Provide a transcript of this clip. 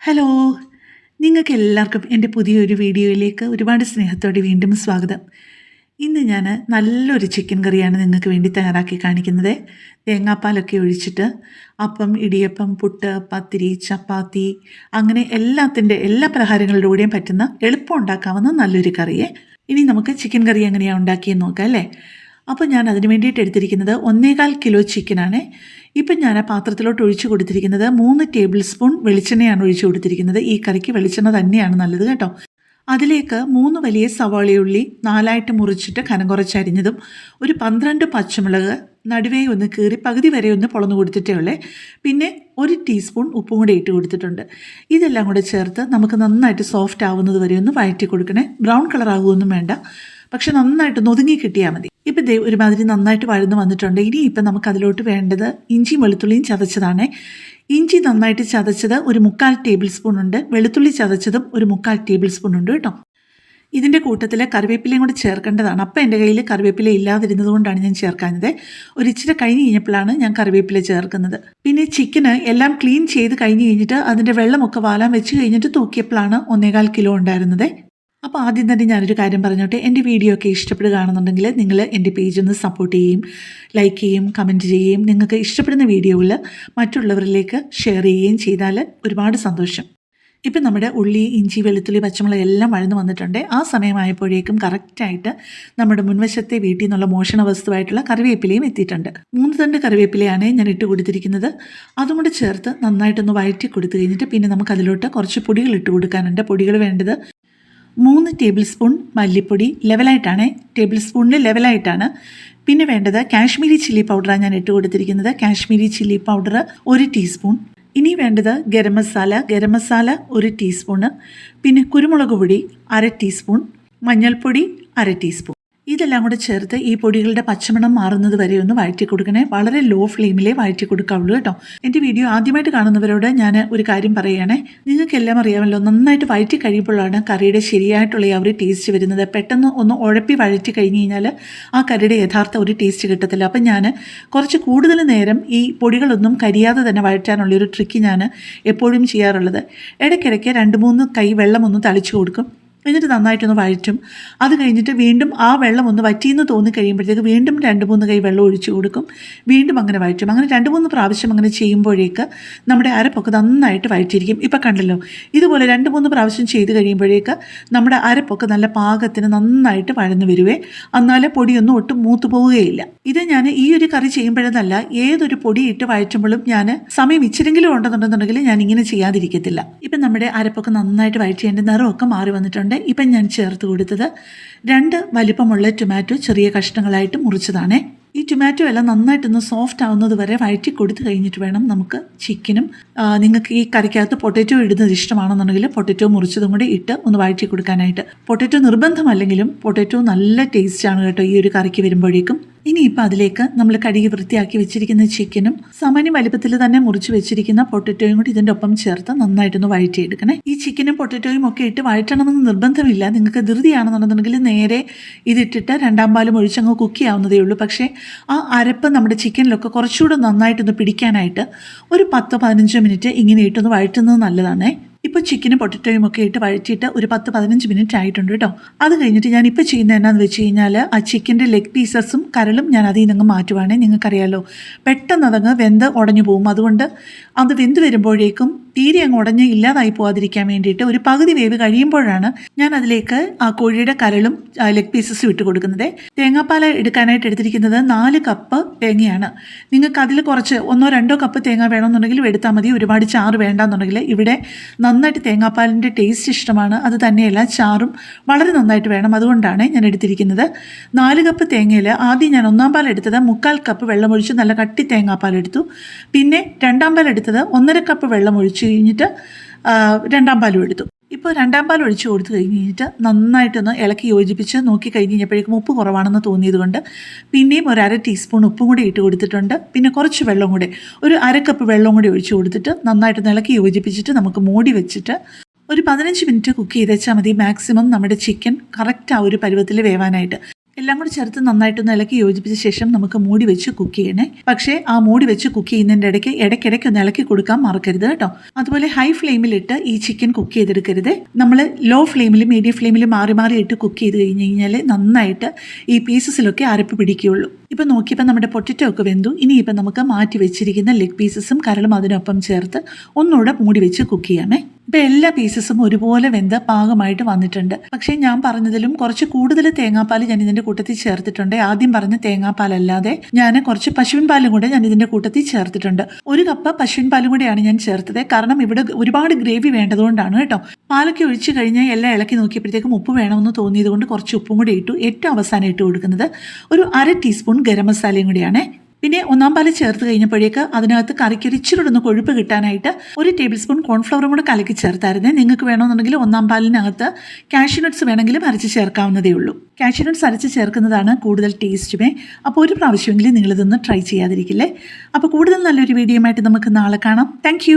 Hello! നിങ്ങൾക്കെല്ലാവർക്കും എൻ്റെ പുതിയൊരു വീഡിയോയിലേക്ക് ഒരുപാട് സ്നേഹത്തോടെ വീണ്ടും സ്വാഗതം. ഇന്ന് ഞാൻ നല്ലൊരു ചിക്കൻ കറിയാണ് നിങ്ങൾക്ക് വേണ്ടി തയ്യാറാക്കി കാണിക്കുന്നത്. തേങ്ങാപ്പാലൊക്കെ ഒഴിച്ചിട്ട് അപ്പം, ഇടിയപ്പം, പുട്ട്, പത്തിരി, ചപ്പാത്തി അങ്ങനെ എല്ലാ പലഹാരങ്ങളിലൂടെയും പറ്റുന്ന എളുപ്പം ഉണ്ടാക്കാവുന്ന നല്ലൊരു കറിയെ. ഇനി നമുക്ക് ചിക്കൻ കറി എങ്ങനെയാണ് ഉണ്ടാക്കിയെന്ന് നോക്കാം അല്ലേ? അപ്പോൾ ഞാൻ അതിന് വേണ്ടിയിട്ട് എടുത്തിരിക്കുന്നത് 1.25 കിലോ ചിക്കനാണ്. ഇപ്പം ഞാൻ ആ പാത്രത്തിലോട്ട് ഒഴിച്ചു കൊടുത്തിരിക്കുന്നത് 3 ടേബിൾ സ്പൂൺ വെളിച്ചെണ്ണയാണ് ഒഴിച്ചു കൊടുത്തിരിക്കുന്നത്. ഈ കറിക്ക് വെളിച്ചെണ്ണ തന്നെയാണ് നല്ലത് കേട്ടോ. അതിലേക്ക് 3 വലിയ സവാളയുള്ളി 4ആയിട്ട് മുറിച്ചിട്ട് കനം കുറച്ചരിഞ്ഞതും, ഒരു 12 പച്ചമുളക് നടുവേ ഒന്ന് കീറി പകുതി വരെ ഒന്ന് പൊളന്നു കൊടുത്തിട്ടേ ഉള്ളേ. പിന്നെ 1 ടീസ്പൂൺ ഉപ്പും കൂടെ ഇട്ട് കൊടുത്തിട്ടുണ്ട്. ഇതെല്ലാം കൂടെ ചേർത്ത് നമുക്ക് നന്നായിട്ട് സോഫ്റ്റ് ആവുന്നത് വരെ ഒന്ന് വഴറ്റി കൊടുക്കണേ. ബ്രൗൺ കളർ ആകുമൊന്നും വേണ്ട, പക്ഷെ നന്നായിട്ട് ഒതുങ്ങി കിട്ടിയാൽ മതി. ഇപ്പം ദേ ഒരുമാതിരി നന്നായിട്ട് വഴന്ന് വന്നിട്ടുണ്ട്. ഇപ്പം നമുക്ക് അതിലോട്ട് വേണ്ടത് ഇഞ്ചിയും വെളുത്തുള്ളിയും ചതച്ചതാണ്. ഇഞ്ചി നന്നായിട്ട് ചതച്ചത് ഒരു 3/4 ടേബിൾ സ്പൂൺ ഉണ്ട്. വെളുത്തുള്ളി ചതച്ചതും ഒരു 3/4 ടേബിൾ സ്പൂൺ ഉണ്ട് കേട്ടോ. ഇതിൻ്റെ കൂട്ടത്തിൽ കറിവേപ്പിലയും കൂടെ ചേർക്കേണ്ടതാണ്. അപ്പം എൻ്റെ കയ്യിൽ കറിവേപ്പില ഇല്ലാതിരുന്നത് കൊണ്ടാണ് ഞാൻ ചേർക്കാഞ്ഞത്. ഒരു ഇച്ചിരി കഴിഞ്ഞ് കഴിഞ്ഞപ്പോഴാണ് ഞാൻ കറിവേപ്പില ചേർക്കുന്നത്. പിന്നെ ചിക്കന് എല്ലാം ക്ലീൻ ചെയ്ത് കഴിഞ്ഞ് കഴിഞ്ഞിട്ട് അതിൻ്റെ വെള്ളമൊക്കെ വാലാൻ വെച്ച് കഴിഞ്ഞിട്ട് തൂക്കിയപ്പോഴാണ് 1.25 കിലോ ഉണ്ടായിരുന്നത്. അപ്പോൾ ആദ്യം തന്നെ ഞാനൊരു കാര്യം പറഞ്ഞോട്ടെ. എൻ്റെ വീഡിയോ ഒക്കെ ഇഷ്ടപ്പെടുകയാണെന്നുണ്ടെങ്കിൽ നിങ്ങൾ എൻ്റെ പേജ് ഒന്ന് സപ്പോർട്ട് ചെയ്യുകയും ലൈക്ക് ചെയ്യുകയും കമൻറ്റ് ചെയ്യുകയും നിങ്ങൾക്ക് ഇഷ്ടപ്പെടുന്ന വീഡിയോയിൽ മറ്റുള്ളവരിലേക്ക് ഷെയർ ചെയ്യുകയും ചെയ്താൽ ഒരുപാട് സന്തോഷം. ഇപ്പം നമ്മുടെ ഉള്ളി, ഇഞ്ചി, വെളുത്തുള്ളി, പച്ചമുളക് എല്ലാം വഴന്ന് വന്നിട്ടുണ്ട്. ആ സമയമായപ്പോഴേക്കും കറക്റ്റായിട്ട് നമ്മുടെ മുൻവശത്തെ വീട്ടിൽ നിന്നുള്ള മോഷണ വസ്തുവായിട്ടുള്ള കറിവേപ്പിലയും എത്തിയിട്ടുണ്ട്. 3 തണ്ട് കറിവേപ്പിലയാണ് ഞാൻ ഇട്ട് കൊടുത്തിരിക്കുന്നത്. അതും കൂടെ ചേർത്ത് നന്നായിട്ടൊന്ന് വഴറ്റി കൊടുത്തു കഴിഞ്ഞിട്ട് പിന്നെ നമുക്ക് അതിലോട്ട് കുറച്ച് പൊടികൾ ഇട്ട് കൊടുക്കാനുണ്ട്. പൊടികൾ വേണ്ടത് 3 ടേബിൾ സ്പൂൺ മല്ലിപ്പൊടി, ലെവലായിട്ടാണ്, ടേബിൾ സ്പൂണിൽ ലെവലായിട്ടാണ്. പിന്നെ വേണ്ടത് കാശ്മീരി ചില്ലി പൗഡറാണ് ഞാൻ ഇട്ട് കൊടുത്തിരിക്കുന്നത്. Kashmiri chilli powder 1 teaspoon. ഇനി വേണ്ടത് ഗരം മസാല 1 ടീസ്പൂണ്. പിന്നെ കുരുമുളക് പൊടി 1/2 ടീസ്പൂൺ, മഞ്ഞൾപ്പൊടി 1/2 ടീസ്പൂൺ. ഇതെല്ലാം കൂടെ ചേർത്ത് ഈ പൊടികളുടെ പച്ചമണം മാറുന്നത് വരെ ഒന്ന് വഴറ്റി കൊടുക്കണേ. വളരെ ലോ ഫ്ലെയിമിലേ വഴറ്റി കൊടുക്കാവുള്ളൂ കേട്ടോ. എൻ്റെ വീഡിയോ ആദ്യമായിട്ട് കാണുന്നവരോട് ഞാൻ ഒരു കാര്യം പറയുകയാണേ. നിങ്ങൾക്കെല്ലാം അറിയാമല്ലോ, നന്നായിട്ട് വഴറ്റി കഴിയുമ്പോഴാണ് കറിയുടെ ശരിയായിട്ടുള്ള ആ ഒരു ടേസ്റ്റ് വരുന്നത്. പെട്ടെന്ന് ഒന്ന് ഉഴപ്പി വഴറ്റി കഴിഞ്ഞ് കഴിഞ്ഞാൽ ആ കറിയുടെ യഥാർത്ഥ ഒരു ടേസ്റ്റ് കിട്ടത്തില്ല. അപ്പം ഞാൻ കുറച്ച് കൂടുതൽ നേരം ഈ പൊടികളൊന്നും കരിയാതെ തന്നെ വഴറ്റാനുള്ളൊരു ട്രിക്ക് ഞാൻ എപ്പോഴും ചെയ്യാറുള്ളത്. ഇടയ്ക്കിടയ്ക്ക് 2-3 കൈ വെള്ളം ഒന്ന് തളിച്ചു കൊടുക്കും. എന്നിട്ട് നന്നായിട്ടൊന്ന് വഴറ്റും. അത് കഴിഞ്ഞിട്ട് വീണ്ടും ആ വെള്ളം ഒന്ന് വറ്റിയെന്ന് തോന്നിക്കഴിയുമ്പോഴത്തേക്ക് വീണ്ടും 2-3 കൈ വെള്ളം ഒഴിച്ചു കൊടുക്കും. വീണ്ടും അങ്ങനെ വഴറ്റും. അങ്ങനെ 2-3 പ്രാവശ്യം അങ്ങനെ ചെയ്യുമ്പോഴേക്ക് നമ്മുടെ അരപ്പൊക്കെ നന്നായിട്ട് വഴറ്റിയിരിക്കും. ഇപ്പം കണ്ടല്ലോ, ഇതുപോലെ 2-3 പ്രാവശ്യം ചെയ്ത് കഴിയുമ്പോഴേക്ക് നമ്മുടെ അരപ്പൊക്കെ നല്ല പാകത്തിന് നന്നായിട്ട് വഴന്ന് വരുവേ. എന്നാലേ പൊടിയൊന്നും ഒട്ടും മൂത്ത് പോവുകയില്ല. ഇത് ഞാൻ ഈ ഒരു കറി ചെയ്യുമ്പോഴെന്നല്ല, ഏതൊരു പൊടി ഇട്ട് വഴറ്റുമ്പോഴും ഞാൻ സമയം ഇച്ചിരെങ്കിലും ഉണ്ടെന്നുണ്ടെന്നുണ്ടെങ്കിൽ ഞാൻ ഇങ്ങനെ ചെയ്യാതിരിക്കത്തില്ല. ഇപ്പം നമ്മുടെ അരപ്പൊക്കെ നന്നായിട്ട് വഴറ്റി എൻ്റെ നിറമൊക്കെ മാറി വന്നിട്ടുണ്ട്. ഇപ്പം ഞാൻ ചേർത്ത് കൊടുത്തത് 2 വലിപ്പമുള്ള ടൊമാറ്റോ ചെറിയ കഷ്ണങ്ങളായിട്ട് മുറിച്ചതാണേ. ഈ ടൊമാറ്റോ എല്ലാം നന്നായിട്ടൊന്ന് സോഫ്റ്റ് ആവുന്നത് വരെ വഴറ്റി കൊടുത്ത് കഴിഞ്ഞിട്ട് വേണം നമുക്ക് ചിക്കനും, നിങ്ങൾക്ക് ഈ കറിക്കകത്ത് പൊട്ടറ്റോ ഇടുന്നത് ഇഷ്ടമാണെന്നുണ്ടെങ്കിൽ പൊട്ടറ്റോ മുറിച്ചതും കൂടി ഇട്ട് ഒന്ന് വഴറ്റി കൊടുക്കാനായിട്ട്. പൊട്ടറ്റോ നിർബന്ധമല്ലെങ്കിലും പൊട്ടറ്റോ നല്ല ടേസ്റ്റാണ് കേട്ടോ ഈ ഒരു കറിക്ക് വരുമ്പോഴേക്കും. ഇനിയിപ്പോൾ അതിലേക്ക് നമ്മൾ കഴുകി വൃത്തിയാക്കി വെച്ചിരിക്കുന്ന ചിക്കനും സാമാന്യ വലിപ്പത്തിൽ തന്നെ മുറിച്ച് വെച്ചിരിക്കുന്ന പൊട്ടറ്റോയും കൂടി ഇതിൻ്റെ ഒപ്പം ചേർത്ത് നന്നായിട്ടൊന്ന് വഴറ്റിയെടുക്കണേ. ഈ ചിക്കനും പൊട്ടറ്റോയും ഒക്കെ ഇട്ട് വഴറ്റണമെന്ന് നിർബന്ധമില്ല. നിങ്ങൾക്ക് ധൃതിയാണെന്നുണ്ടെന്നുണ്ടെങ്കിൽ നേരെ ഇതിട്ടിട്ട് 2-ാം പാലും ഒഴിച്ചങ്ങ് കുക്ക് ചെയ്യാവുന്നതേ ഉള്ളൂ. പക്ഷേ ആ അരപ്പ് നമ്മുടെ ചിക്കനിലൊക്കെ കുറച്ചുകൂടെ നന്നായിട്ടൊന്ന് പിടിക്കാനായിട്ട് ഒരു 10-15 മിനിറ്റ് ഇങ്ങനെ ഇട്ടൊന്ന് വഴറ്റുന്നത് നല്ലതാണേ. ഇപ്പോൾ ചിക്കനും പൊട്ടറ്റോയും ഒക്കെ ഇട്ട് വഴറ്റിയിട്ട് ഒരു 10-15 മിനിറ്റ് ആയിട്ടുണ്ട് കേട്ടോ. അത് കഴിഞ്ഞിട്ട് ഞാൻ ഇപ്പോൾ ചെയ്യുന്നത് എന്നാന്ന് വെച്ച് കഴിഞ്ഞാൽ ആ ചിക്കൻ്റെ ലെഗ് പീസസും കരളും ഞാൻ അതിൽ നിന്നങ്ങ് മാറ്റുവാണേ. നിങ്ങൾക്കറിയാമല്ലോ, പെട്ടെന്ന് അതങ്ങ് വെന്ത് ഉടഞ്ഞു പോകും. അതുകൊണ്ട് അത് വെന്ത് വരുമ്പോഴേക്കും തീരെ അങ്ങ് ഉടഞ്ഞ് ഇല്ലാതായി പോകാതിരിക്കാൻ വേണ്ടിയിട്ട് ഒരു പകുതി വേവ് കഴിയുമ്പോഴാണ് ഞാൻ അതിലേക്ക് ആ കോഴിയുടെ കരളും ലെഗ് പീസസും ഇട്ട് കൊടുക്കുന്നത്. തേങ്ങാപ്പാൽ എടുക്കാനായിട്ട് എടുത്തിരിക്കുന്നത് 4 കപ്പ് തേങ്ങയാണ്. നിങ്ങൾക്ക് അതിൽ കുറച്ച് 1-2 കപ്പ് തേങ്ങ വേണമെന്നുണ്ടെങ്കിൽ എടുത്താൽ മതി. ഒരുപാട് ചാറ് വേണ്ടാന്നുണ്ടെങ്കിൽ. ഇവിടെ നന്നായിട്ട് തേങ്ങാപ്പാലിൻ്റെ ടേസ്റ്റ് ഇഷ്ടമാണ്. അത് തന്നെയല്ല, ചാറും വളരെ നന്നായിട്ട് വേണം. അതുകൊണ്ടാണ് ഞാൻ എടുത്തിരിക്കുന്നത്. 4 കപ്പ് തേങ്ങയിൽ ആദ്യം ഞാൻ 1-ാം പാൽ എടുത്തത് 3/4 കപ്പ് വെള്ളമൊഴിച്ച് നല്ല കട്ടി തേങ്ങാപ്പാൽ എടുത്തു. പിന്നെ 2-ാം പാൽ എടുത്തത് 1.5 കപ്പ് വെള്ളം ഒഴിച്ച് കഴിഞ്ഞിട്ട് 2-ാം പാലും എടുത്തു. ഇപ്പോൾ 2-ാം പാൽ ഒഴിച്ച് കൊടുത്തു കഴിഞ്ഞിട്ട് നന്നായിട്ടൊന്ന് ഇളക്കി യോജിപ്പിച്ച് നോക്കി കഴിഞ്ഞ് കഴിഞ്ഞപ്പോഴേക്കും ഉപ്പ് കുറവാണെന്ന് തോന്നിയത് കൊണ്ട് പിന്നെയും ഒരു 1/2 ടീസ്പൂൺ ഉപ്പും കൂടി ഇട്ട് കൊടുത്തിട്ടുണ്ട്. പിന്നെ കുറച്ച് വെള്ളം കൂടെ, ഒരു 1/2 കപ്പ് വെള്ളം കൂടി ഒഴിച്ച് കൊടുത്തിട്ട് നന്നായിട്ടൊന്ന് ഇളക്കി യോജിപ്പിച്ചിട്ട് നമുക്ക് മൂടി വെച്ചിട്ട് ഒരു 15 മിനിറ്റ് കുക്ക് ചെയ്ത് വെച്ചാൽ മതി. മാക്സിമം നമ്മുടെ ചിക്കൻ കറക്റ്റ് ആ ഒരു പരുവത്തിൽ വേവാനായിട്ട്. എല്ലാം കൂടി ചേർത്ത് നന്നായിട്ടൊന്ന് ഇളക്കി യോജിപ്പിച്ച ശേഷം നമുക്ക് മൂടി വെച്ച് കുക്ക് ചെയ്യണേ. പക്ഷേ ആ മൂടി വെച്ച് കുക്ക് ചെയ്യുന്നതിൻ്റെ ഇടയ്ക്കിടയ്ക്ക് ഒന്ന് ഇളക്കി കൊടുക്കാൻ മറക്കരുത് കേട്ടോ. അതുപോലെ ഹൈ ഫ്ലെയിമിലിട്ട് ഈ ചിക്കൻ കുക്ക് ചെയ്തെടുക്കരുത്. നമ്മൾ ലോ ഫ്ലെയിമിലും മീഡിയം ഫ്ലെയിമിലും മാറി മാറി ഇട്ട് കുക്ക് ചെയ്ത് കഴിഞ്ഞ് കഴിഞ്ഞാൽ നന്നായിട്ട് ഈ പീസസിലൊക്കെ അരപ്പ് പിടിക്കുകയുള്ളൂ. ഇപ്പം നോക്കിയപ്പോൾ നമ്മുടെ പൊട്ടറ്റോ ഒക്കെ വെന്തു. ഇനിയിപ്പം നമുക്ക് മാറ്റി വെച്ചിരിക്കുന്ന ലെഗ് പീസസും കരളും അതിനൊപ്പം ചേർത്ത് ഒന്നുകൂടെ മൂടി വെച്ച് കുക്ക് ചെയ്യാമേ. ഇപ്പം എല്ലാ പീസസും ഒരുപോലെ വെന്ത് പാകമായിട്ട് വന്നിട്ടുണ്ട്. പക്ഷേ ഞാൻ പറഞ്ഞതിലും കുറച്ച് കൂടുതൽ തേങ്ങാപ്പാൽ ഞാൻ ഇതിൻ്റെ കൂട്ടത്തിൽ ചേർത്തിട്ടുണ്ട്. ആദ്യം പറഞ്ഞ തേങ്ങാപ്പാലല്ലാതെ ഞാൻ കുറച്ച് പശുവിൻ പാലും കൂടെ ഞാൻ ഇതിൻ്റെ കൂട്ടത്തിൽ ചേർത്തിട്ടുണ്ട്. 1 കപ്പ് പശുവിൻ പാലും കൂടെയാണ് ഞാൻ ചേർത്തത്. കാരണം ഇവിടെ ഒരുപാട് ഗ്രേവി വേണ്ടതുകൊണ്ടാണ് കേട്ടോ. പാലൊക്കെ ഒഴിച്ച് കഴിഞ്ഞ് എല്ലാം ഇളക്കി നോക്കിയപ്പോഴത്തേക്കും ഉപ്പ് വേണമെന്ന് തോന്നിയത് കൊണ്ട് കുറച്ച് ഉപ്പും കൂടി ഇട്ടു. ഏറ്റവും അവസാനം ഇട്ട് കൊടുക്കുന്നത് ഒരു 1/2 ടീസ്പൂൺ ഗരം മസാലയും കൂടിയാണ്. പിന്നെ 1-ാം പാല് ചേർത്ത് കഴിഞ്ഞപ്പോഴേക്ക് അതിനകത്ത് കറിക്ക് ഒരു ഇച്ചിരി ഒന്ന് കൊഴുപ്പ് കിട്ടാനായിട്ട് 1 ടേബിൾ സ്പൂൺ കോൺഫ്ലവറും കൂടെ കലക്കി ചേർത്തായിരുന്നു. നിങ്ങൾക്ക് വേണമെന്നുണ്ടെങ്കിൽ 1-ാം പാലിനകത്ത് കാഷ്യൂ നട്ട്സ് വേണമെങ്കിലും അരച്ച് ചേർക്കാവുന്നതേ ഉള്ളൂ. കാഷ്യൂ നട്ട്സ് അരച്ച് ചേർക്കുന്നതാണ് കൂടുതൽ ടേസ്റ്റുമേ. അപ്പോൾ ഒരു പ്രാവശ്യമെങ്കിലും നിങ്ങളിതൊന്ന് ട്രൈ ചെയ്യാതിരിക്കില്ലേ. അപ്പോൾ കൂടുതൽ നല്ലൊരു വീഡിയോയുമായിട്ട് നമുക്ക് നാളെ കാണാം. താങ്ക്